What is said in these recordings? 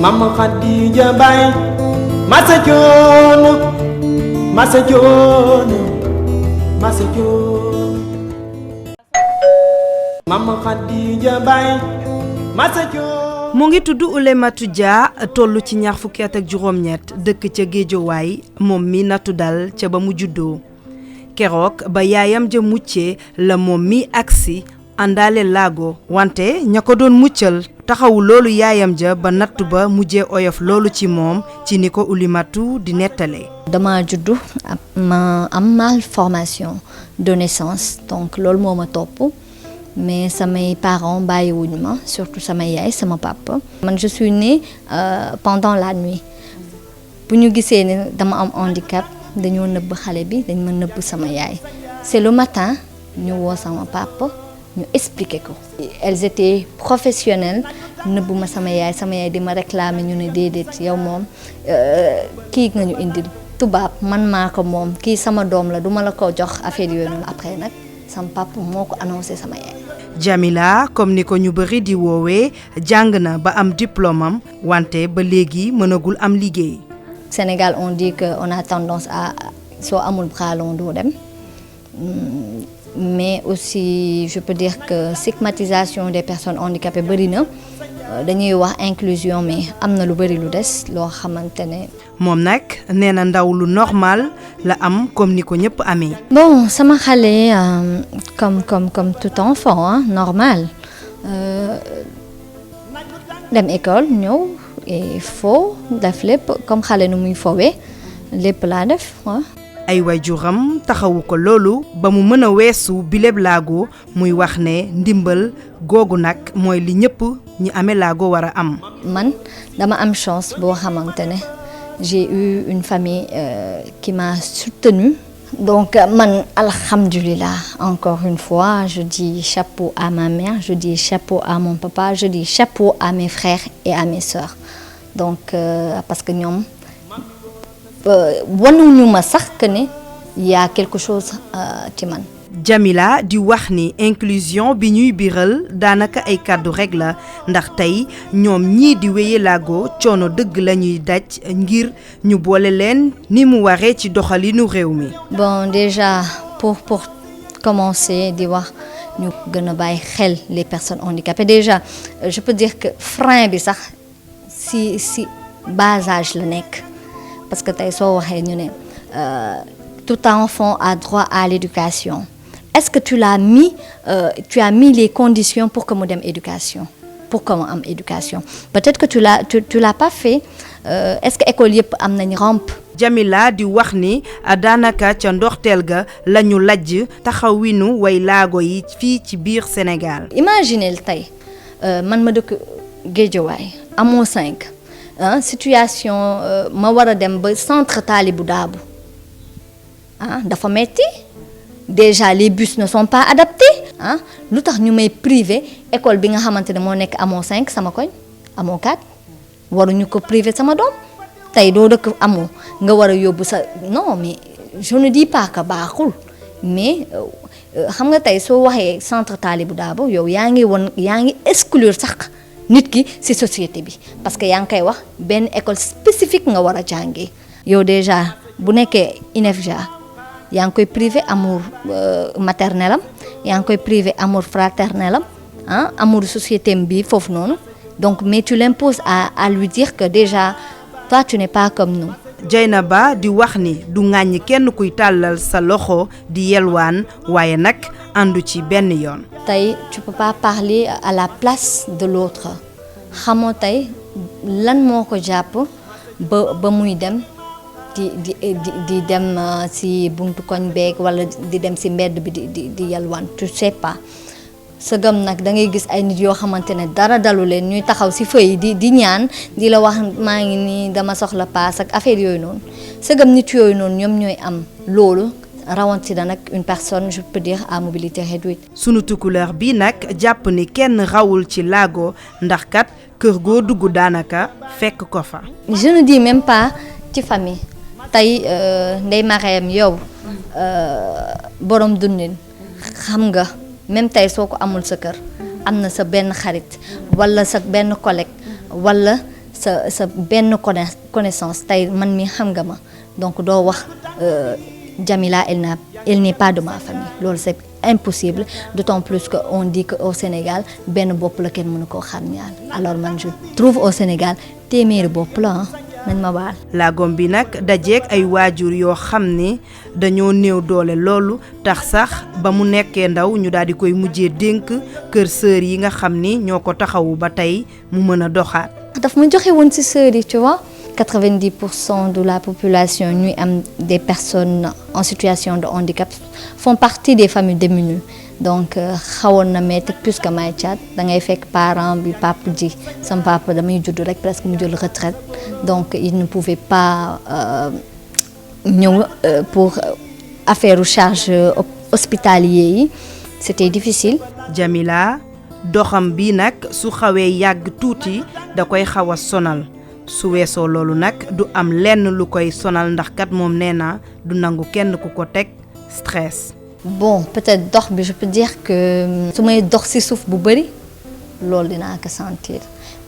Mama Khadija Bay Massa Jono Massa Jono Massa Jono Mama Khadija Bay Massa Jono mu ngi tudd Oulématou Dia tollu ci ñaar fukki at ak juróom-ñett dëkk ca Géejawaay moom mi nattu dal ca ba mu juddoo keroog ba yaayam ja muccee la moom mi agsi àndaale laago wante ña ko doon muccal taxawu loolu yaayam ja ba nattu ba mujjee oyof loolu ci moom ci ni ko Oulématou di nettale. dama juddu ma am malformation de naissance donc loolu moo ma topp mais samay parents bàyyiwuñu ma surtout sama yaay sama papa. man je suis née pendant la nuit bu ñu gisee ne dama am handicap dañoo nëbb xale bi dañ ma nëbb sama yaay c'est le matin ñu woo sama papa ñu expliquer ko. elles étaient professionnelles nëbb ma sama yaay di ma réclamer ñu ne déedéet yow moom kii nga ñu indil tubaab man maa ko moom kii sama doom la duma la ko jox affaire yooyu noonu après nag sama papa moo ko annoncé sama yaay. Jamila comme ni ko ñu bari di woowee jàng na ba am diplôme am wante ba léegi mënagul am liggéey. Sénégal on dit que on a tendance à soo amul bras long doo dem mais aussi je peux dire que stigmatisation des personnes handicapées bari na dañuy wax inclusion mais am na lu bari lu des loo xamante ne. moom nag nee na ndaw lu normal la am comme ni ko ñëpp amee. bon sama xale comme tout enfant normal dem école ñëw et foo def lépp comme xale nu muy fowee lépp laa def waaw. ay waajuram taxawu ko loolu ba mu mën a weesu bileb laago muy wax ne ndimbal googu nag mooy li ñëpp ñi amee laago war a am. man dama am chance boo xamante ne j'ai eu une famille qui m'a soutenue. Donc, alhamdulillah, encore une fois, je dis chapeau à ma mère, je dis chapeau à mon papa, je dis chapeau à mes frères et à mes sœurs. Donc, parce que nous, wanuñu ma sax que ne y a quelque chose ci man. Jamila di wax ni inclusion bi ñuy biral daanaka ay kàddu rek la ndax tey ñoom ñii di wéye laago coono dëgg la ñuy daj ngir ñu boole leen ni mu waree ci doxalinu réew mi. Bon déjà pour commencer di wax ñu gën a bàyyi xel les personnes handicapées déjà je peux dire que frein bi sax si bas âge la nekk parce que tey soo waxee ñu ne tout enfant a droit à l'éducation. Est-ce que tu as mis les conditions pour que mu dem éducation pour que mu am éducation peut-être que tu l'as pas fait est-ce que école yëpp am nañ rampe. Jamila di wax ni daanaka ca ndorteel ga lañu lajj taxawinu way laago yi fii ci biir Sénégal. Imaginez tey man ma dëkk Guédiawaye amoo 5 situation ma war a dem ba centre Talibou Dabo dafa metti. Déjà les bus ne sont pas adaptés lu tax ñu may privé école bi nga xamante ne moo nekk amoo 5 sama koñ amoo 4 waruñu ko privé sama doom tey doo dëkk amoo nga war a yóbbu sa non mais je ne dis pas que baaxul mais xam nga tey soo waxee centre Talibou Dabo yow yaa ngi exclure sax nit ki ci société bi parce que yaa ngi koy wax benn école spécifique nga war a jàngee yow déjà bu nekkee INEFJA yaa ngi koy privé amour maternel am yaa ngi koy privé amour fraternel am amour société bi foofu noonu donc mais tu l'imposes à lui dire que déjà toi tu n'es pas comme nous. Dieynaba di wax ni du ŋàññi kenn kuy tàllal sa loxo di yelwaan waaye nag àndu ci benn yoon. tey tu peux pas parler à la place de l'autre xamoo tey lan moo ko jàpp ba muy dem. di dem ci buntu koñ beeg wala di dem ci mbedd bi di yalwaan tu sais pas sëgam nag da ngay gis ay nit yoo xamante ne dara dalu leen ñuy taxaw ci feuille di ñaan di la wax maa ngi nii dama soxla paas ak affaire yooyu noonu sëgam nit yooyu noonu ñoom ñooy am loolu rawatina nag une personne je peux dire à mobilité réduite. sunu tukuleur bi nag jàpp ni kenn rawul ci laago ndax kat kër goo dugg daanaka fekk ko fa. je ne dis même pas ci famille. tey Ndeye Marème yow borom dundin xam nga même tey soo ko amul sa kër am na sa benn xarit walla sa benn collègue walla sa benn connaissance tey man mi xam nga ma donc doo wax Jamila elle n'est pas de ma famille loolu c'est impossible d'autant plus que on dit que au Sénégal benn bopp la kenn mënu koo xam ñaar alors man je trouve au Sénégal téeméeri bopp la nañ ma baal. laagom bi nag dajeek ay waajur yoo xam ne dañoo néew doole loolu tax sax ba mu nekkee ndaw ñu daal di koy mujjee dénk kër sœur yi nga xam ni ñoo ko taxawu ba tey mu mën a doxaat. daf ma joxe woon ci sœur yi tu vois 90% de la population ñuy am des personnes en situation de handicap font partie des familles démunies donc xawoon na metti plus que may caat da ngay fekk parent bi papa ji sama papa damay judd rek presque mu jël retraite donc il ne pouvait pas ñëw pour affaire charge hospitalier yi c'était difficile. Jamila doxam bi nag su xawee yàgg tuuti da koy xaw a sonal su weesoo loolu nag du am lenn lu koy sonal ndax kat moom nee na du nangu kenn ku ko teg stress. bon peut-être dox bi je peux dire que su may dox ci suuf bu bari loolu dinaa ko sentir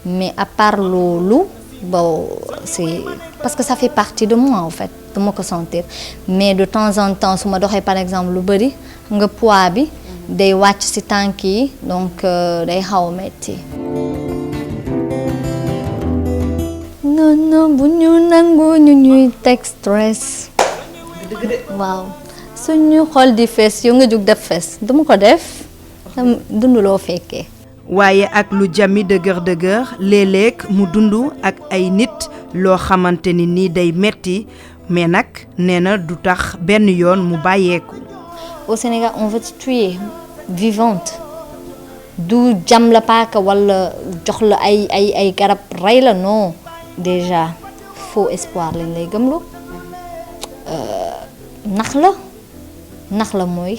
mais à part loolu bon c'est parce que ça fait partie de moi en fait dama ko sentir mais de temps en temps su ma doxee par exemple lu bari nga poids bi day wàcc ci tànk yi donc day xaw a metti. non bu ñu nangu ñu ñuy teg stress. waaw suñu xol di fees yow nga jóg def fees dama ko def dund loo fekkee. waaye ak lu Jami dëgër léeg-léeg mu dund ak ay nit loo xamante ni nii day metti mais nag nee na du tax benn yoon mu bàyyeeku. Au Sénégal on veut te tuer vivante du jam la paaka wala jox la ay garab rey la non déjà faux espoir lañ lay gëmloo nax la mooy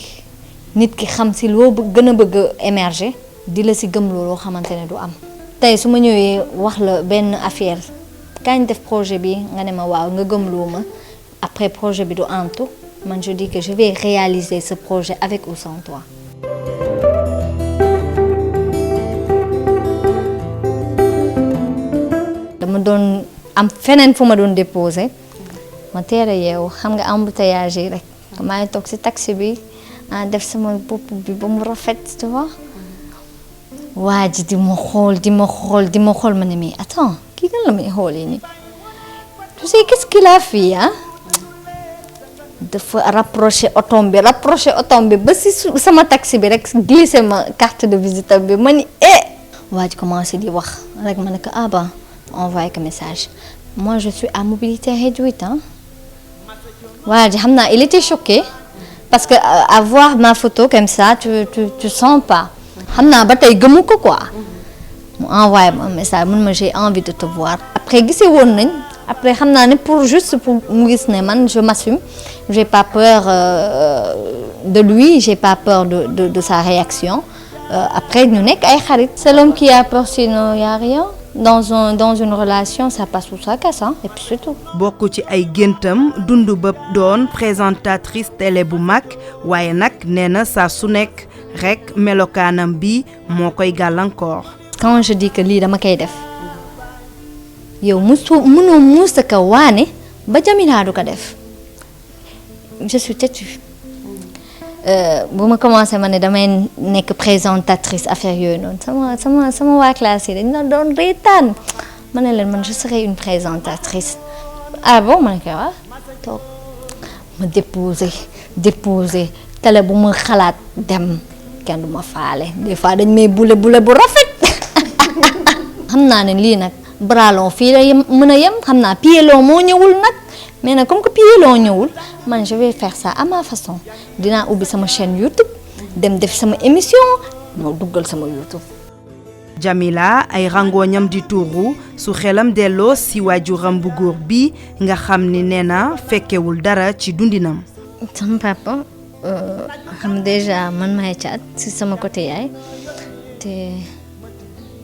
nit ki xam si loo gën a bëgg a émerger di la si gëmloo loo xamante ne du am. tey su ma ñëwee wax la benn affaire kañ def projet bi nga ne ma waaw nga gëmloo ma après projet bi du antu man je dis que je vais réaliser ce projet avec ou sans toi. dama doon am feneen fu ma doon déposer ma teel a yeewu xam nga embouteillage yi rek maa ngi toog ci taxi bi def sama bopp bi ba mu rafet tu vois waa ji di ma xool ma ne mais attends kii kan la may xoolee nii tu sais qu'est-ce qu'il a fait ah dafa rapproché otom bi ba ci sama taxi bi rek glissé ma carte de visite bi ma ni waa ji commencé di wax rek ma ne ko ah ben envoyé que message moi je suis à mobilité réduite hein. waa ji xam naa il était choqué parce que à voir ma photo comme ça tu sens pas xam naa ba tey gëmu ko quoi mu envoyé ma message mun ma j'ai envie de te voir après gisee woon nañ après xam naa ne pour mu gis ne man je m'assume j'ai pas peur de lui j'ai pas peur de sa réaction après ñu nekk ay xarit c'est l'homme qui a peur sinon y a rien dans une relation ça passe ou ça casse et puis c'est tout. bokk ci ay géntam dund ba doon présentatrice télé bu mag waaye nag nee na saa su nekk rek melokaanam bi moo koy gàllankoor. quand je dis que lii dama koy def yow mënoo muus ko waane ba Jamila du ko def je suis têtue. bu ma commencé ma ne damay nekk présentatrice affaire yooyu noonu sama waa classe yi dañ na doon reetaan ma ne leen man je serai une présentatrice ah bon ma ne ko waaw toog ma déposer télé bu ma xalaat dem kenn du ma faale des fois dañ may bule bu rafet xam naa ne lii nag bralon fii la mën a yem xam naa pied-long moo ñëwul nag mais nag comme que pied-long ñëwul man je vais faire ça à ma façon dinaa ubbi sama chaîne YouTube dem def sama émission moo duggal sama YouTube. Jamila ay rangooñam di tuuru su xelam delloo si waajuram bu góor bi nga xam ni nee na fekkewul dara ci dundinam. sama papa xam déjà man maay caat si sama côté yaay te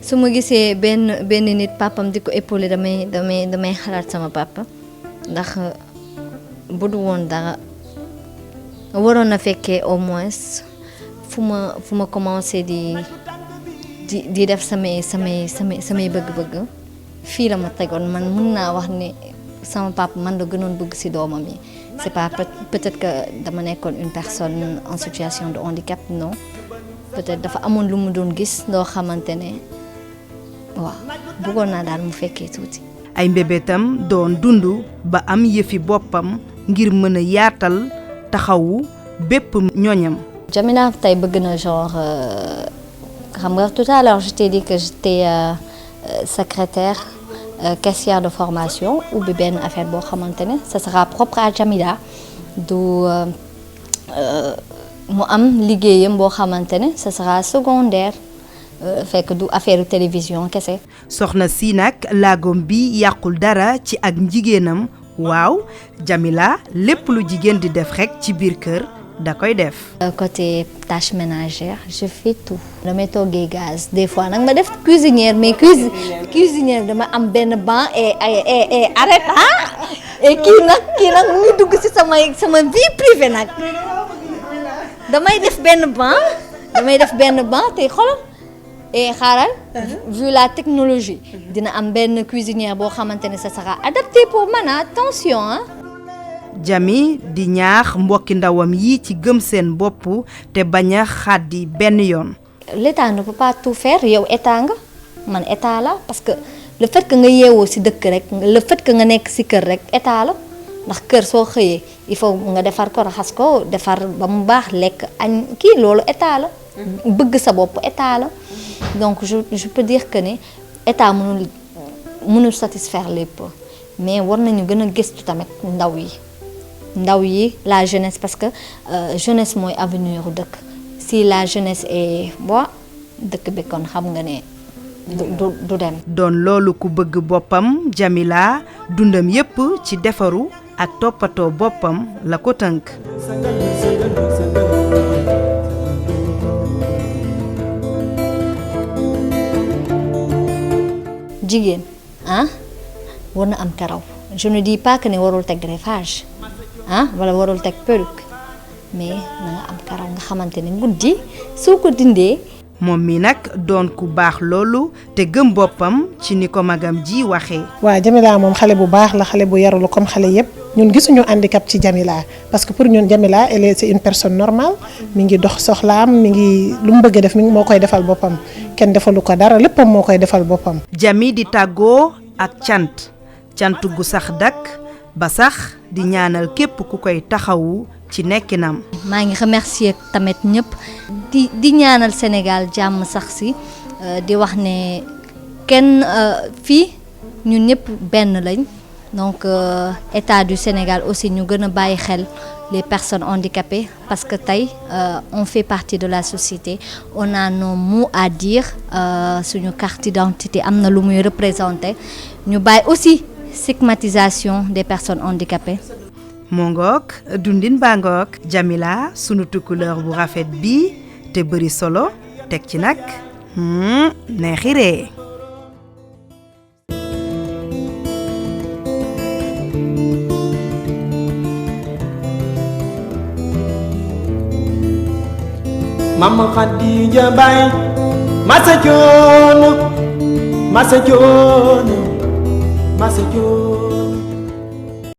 su ma gisee benn nit papam di ko épauler damay xalaat sama papa. ndax bu du woon dara waroon na fekkee au moins fu ma commencé di def samay bëgg-bëgg fii la ma tegoon man mun naa wax ni sama papa man la gënoon bëgg ci doomam yi c'est pas peut-être que dama nekkoon une personne en situation de handicap non peut-être dafa amoon lu mu doon gis loo xamante ne waaw bëggoon naa daal mu fekkee tuuti. ay mbébétam doon dund ba am yëfi boppam ngir mën a yaatal taxawu bépp ñoñam. Jamila tey bëgg na genre xam nga tout à l'heure je t'ai dit que j'étais secrétaire caissière de formation ou benn affaire boo xamante ne ça sera propre à Jamila du mu am liggéeyam boo xamante ne ça sera secondaire fekk du affaire télévision kese. soxna si nag laagom bi yàqul dara ci ak njigéenam waaw Jamila lépp lu jigéen di def rekk ci biir kër da koy def. côté tâche ménagère je fais tout. damay toggee gaz des fois nag ma def cuisinière mais cuisinière dama am benn banc et arrête et kii nag mu ngi dugg ci sama vie privée nag damay def benn banc te xoolal et xaaral vu la technologie dina am benn cuisinière boo xamante ne ça sera adapté pour man attention Jami di ñaax mbokki ndawam yi ci gëm seen bopp te bañ a xàddi benn yoon. L'État ne peut pas tout faire yow état nga man état la parce que le fait que nga yeewoo ci dëkk rek le fait que nga nekk ci kër rek état la ndax kër soo xëyee il faut nga defar ko raxas ko defar ba mu baax lekk añ kii loolu état la. bëgg sa bopp état la donc je peux dire que ne état mënul satisfaire lépp mais war nañu gën a gëstu tamit ndaw yi la jeunesse parce que jeunesse mooy avenir u dëkk si la jeunesse est dëkk bi kon xam nga ne du dem. doon loolu ku bëgg boppam Jamila dundam yépp ci defaru ak toppatoo boppam la ko tënk. jigéen war na am karaw je ne dis pas que ne warul teg greffage wala warul teg perruque mais na nga am karaw nga xamante ne guddi soo ko dindee. moom mi nag doon ku baax loolu te gëm boppam ci ni ko magam ji waxee. waaw Jamila moom xale bu baax la xale bu yarulu comme xale yépp ñun gisuñu handicap ci Jamila parce que pour ñun Jamila c'est une personne normale mi ngi dox soxlaam mi ngi lu mu bëgg a def mi ngi moo koy defal boppam kenn defalu ko dara léppam moo koy defal boppam. Jami di tàggoo ak cant gu sax dakk ba sax di ñaanal képp ku koy taxawu ci nekkinam. maa ngi remercier tamit ñëpp di ñaanal Sénégal jàmm sax si di wax ne kenn fii ñun ñëpp benn lañ donc état du Sénégal aussi ñu gën a bàyyi xel les personnes handicapées parce que tey on fait partie de la société on a nos mots à dire suñu carte d'identité am na lu muy représenter ñu bàyyi aussi stigmatisation des personnes handicapées. moo ngoog dundin baa ngoog Jamila sunu tukkuleur bu rafet bi te bëri solo teg ci nag neexiree. Mama Khadija Bay Massa Joono